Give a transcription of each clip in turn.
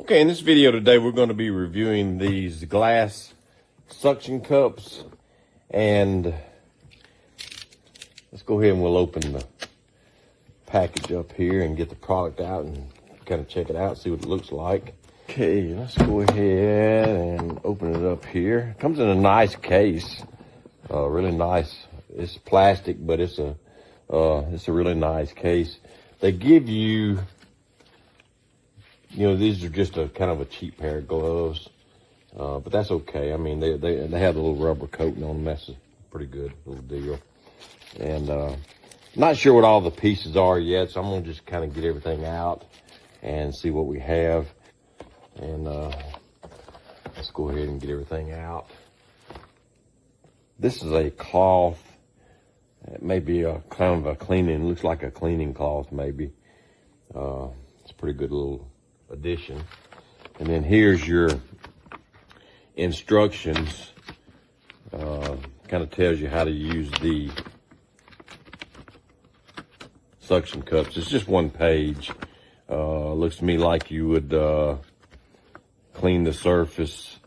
Okay, in this video today, we're going to be reviewing these glass suction cups, and let's go ahead and we'll open the package up here and get the product out and kind of check it out, see what it looks like. Okay, let's go ahead and open it up here. It comes in a nice case, really nice. It's plastic, but it's a really nice case. They give you, these are just a kind of a cheap pair of gloves, but that's okay. I mean, they have a little rubber coating on them. That's a pretty good little deal. And not sure what all the pieces are yet, so I'm gonna just kind of get everything out and see what we have. And let's go ahead and get everything out. This is a cloth. It may be a kind of a cleaning, looks like a cleaning cloth maybe. It's a pretty good little addition. And then here's your instructions. Kind of tells you how to use the suction cups. It's just one page. Looks to me like you would clean the surface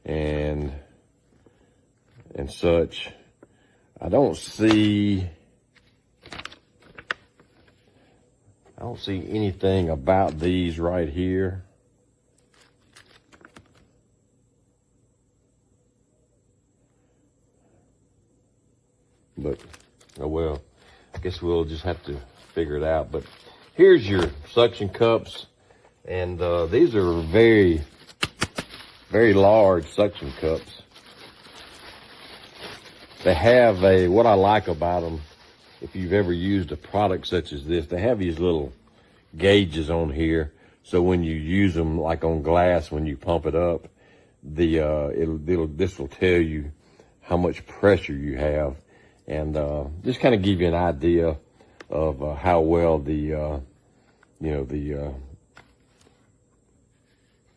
and such. I don't see anything about these right here. But, oh well, I guess we'll just have to figure it out. But here's your suction cups, and these are very, very large suction cups. They have what I like about them, if you've ever used a product such as this, they have these little gauges on here. So when you use them, like on glass, when you pump it up, this will tell you how much pressure you have, and just kind of give you an idea of how well the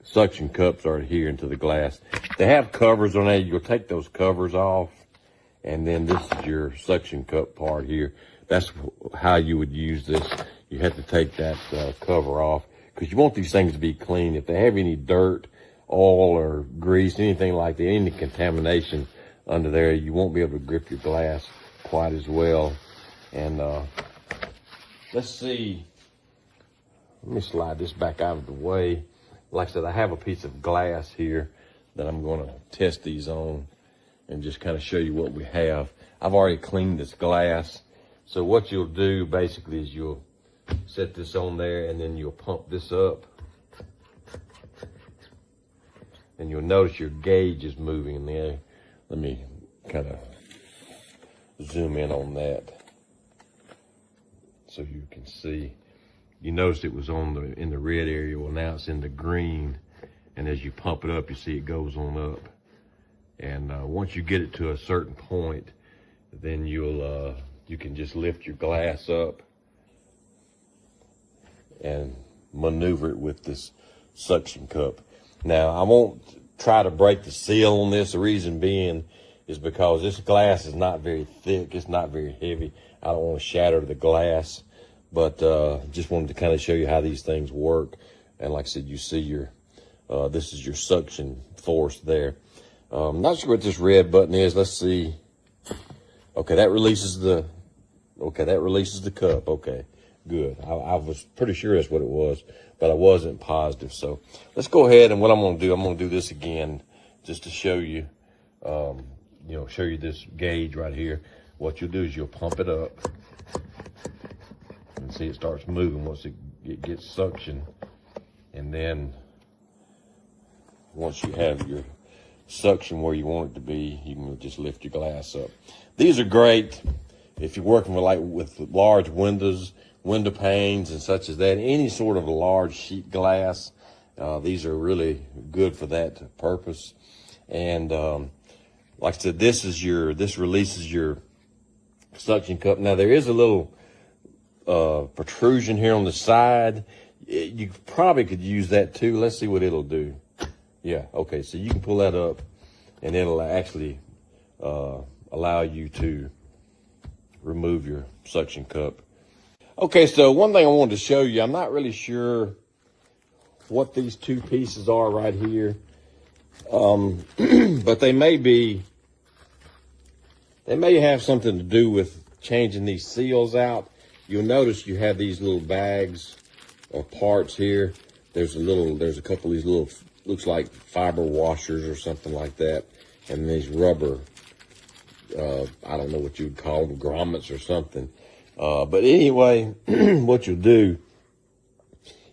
suction cups are adhering to the glass. They have covers on there. You'll take those covers off. And then this is your suction cup part here. That's how you would use this. You have to take that cover off because you want these things to be clean. If they have any dirt, oil, or grease, anything like that, any contamination under there, you won't be able to grip your glass quite as well. And let's see. Let me slide this back out of the way. Like I said, I have a piece of glass here that I'm going to test these on and just kind of show you what we have. I've already cleaned this glass. So what you'll do basically is you'll set this on there and then you'll pump this up. And you'll notice your gauge is moving in there. Let me kind of zoom in on that so you can see. You notice it was in the red area. Well, now it's in the green. And as you pump it up, you see it goes on up. And once you get it to a certain point, then you can just lift your glass up and maneuver it with this suction cup. Now, I won't try to break the seal on this. The reason being is because this glass is not very thick. It's not very heavy. I don't want to shatter the glass, but just wanted to kind of show you how these things work. And like I said, you see this is your suction force there. I'm not sure what this red button is. Let's see. Okay, that releases the cup. Okay, good. I was pretty sure that's what it was, but I wasn't positive. So let's go ahead, and what I'm going to do this again just to show you, show you this gauge right here. What you'll do is you'll pump it up and see it starts moving once it gets suction. And then once you have your suction where you want it to be, you can just lift your glass up. These are great if you're working with large window panes and such as that, any sort of a large sheet glass. These are really good for that purpose. And like I said, this releases your suction cup. Now there is a little protrusion here on the side. You probably could use that too. Let's see what it'll do. Yeah, okay, so you can pull that up and it'll actually allow you to remove your suction cup. Okay, so one thing I wanted to show you, I'm not really sure what these two pieces are right here. But they may have something to do with changing these seals out. You'll notice you have these little bags or parts here. There's a couple of these little, looks like fiber washers or something like that. And these rubber, I don't know what you would call them, grommets or something. But anyway, what you'll do,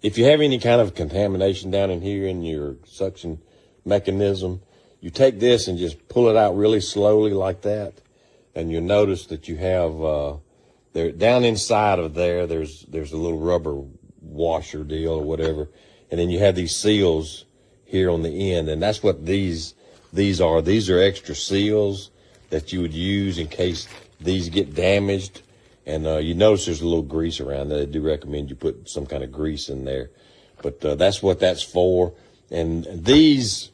if you have any kind of contamination down in here in your suction mechanism, you take this and just pull it out really slowly like that. And you'll notice that you have, there down inside of there's a little rubber washer deal or whatever. And then you have these seals here on the end. And that's what these are. These are extra seals that you would use in case these get damaged. And you notice there's a little grease around that. I do recommend you put some kind of grease in there. But that's what that's for. And these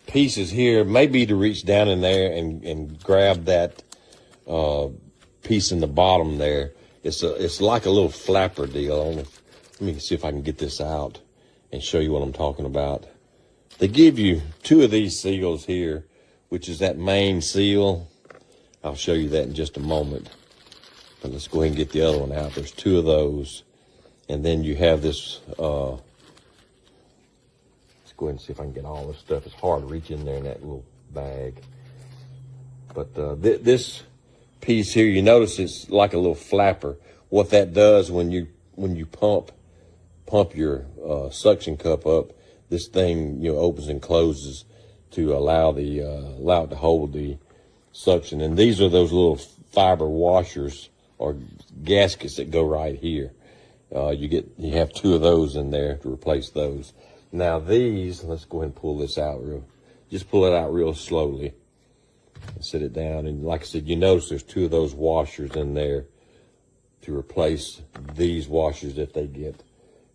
pieces here may be to reach down in there and grab that piece in the bottom there. It's like a little flapper deal. Let me see if I can get this out and show you what I'm talking about. They give you two of these seals here, which is that main seal. I'll show you that in just a moment. But let's go ahead and get the other one out. There's two of those. And then you have this, let's go ahead and see if I can get all this stuff. It's hard to reach in there in that little bag. But this piece here, you notice it's like a little flapper. What that does when you pump your suction cup up, this thing opens and closes to allow it to hold the suction. And these are those little fiber washers or gaskets that go right here. You have two of those in there to replace those. Now these, let's go ahead and pull this out just pull it out real slowly and set it down. And like I said, you notice there's two of those washers in there to replace these washers if they get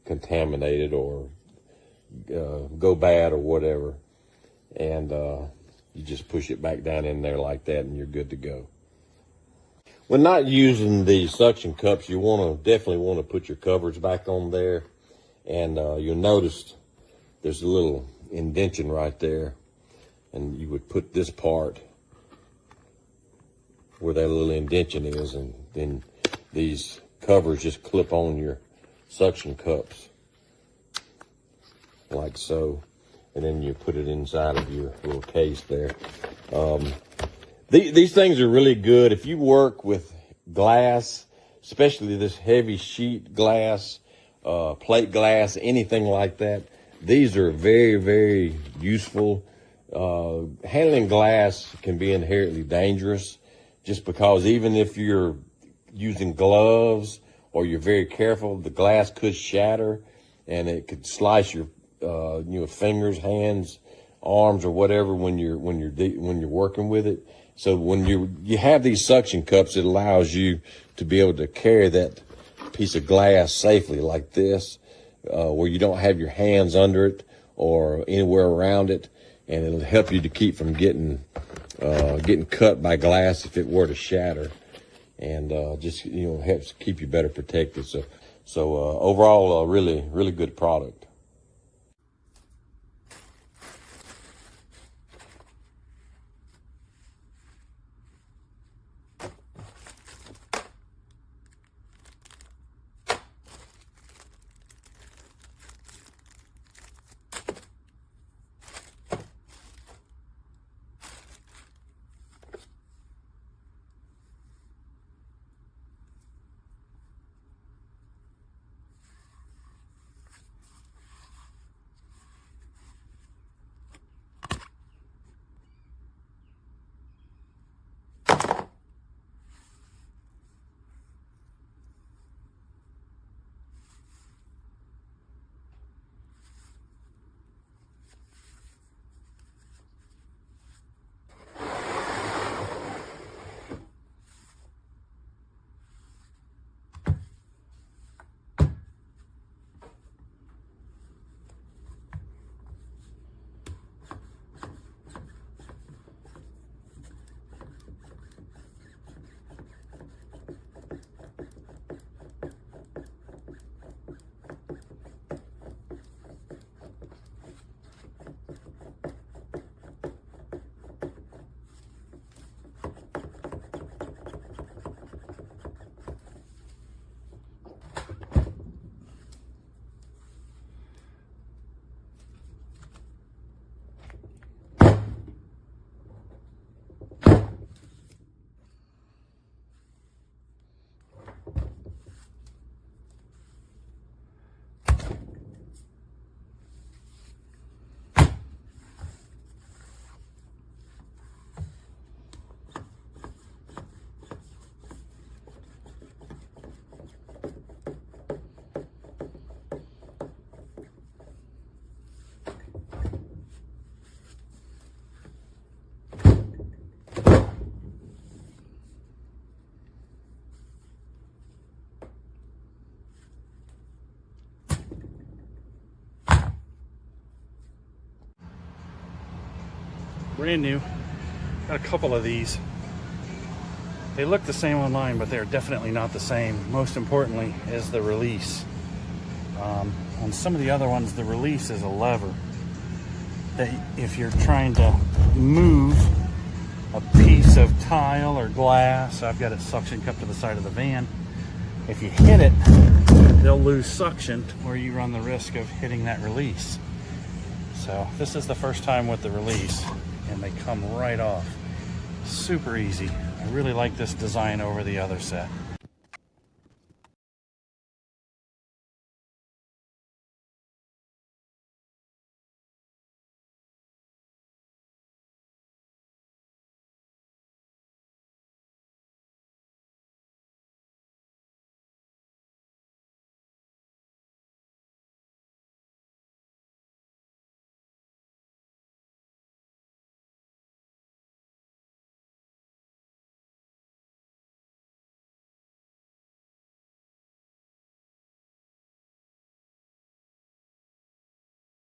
contaminated or go bad or whatever. And you just push it back down in there like that and you're good to go. When not using the suction cups, you definitely want to put your covers back on there. And you'll notice there's a little indention right there. And you would put this part where that little indention is, and then these covers just clip on your suction cups like so. And then you put it inside of your little case there. These things are really good if you work with glass, especially this heavy sheet glass, plate glass, anything like that. These are very, very useful. Handling glass can be inherently dangerous just because even if you're using gloves or you're very careful, the glass could shatter and it could slice your fingers, hands, arms, or whatever when you're working with it. So when you have these suction cups, it allows you to be able to carry that piece of glass safely like this, where you don't have your hands under it or anywhere around it, and it'll help you to keep from getting cut by glass if it were to shatter, and just helps keep you better protected. So overall, a really, really good product. brand new. Got a couple of these. They look the same online, but they're definitely not the same. Most importantly is the release. On some of the other ones, the release is a lever that if you're trying to move a piece of tile or glass, I've got it suction cupped to the side of the van. If you hit it, they'll lose suction where you run the risk of hitting that release. So this is the first time with the release and they come right off. Super easy. I really like this design over the other set.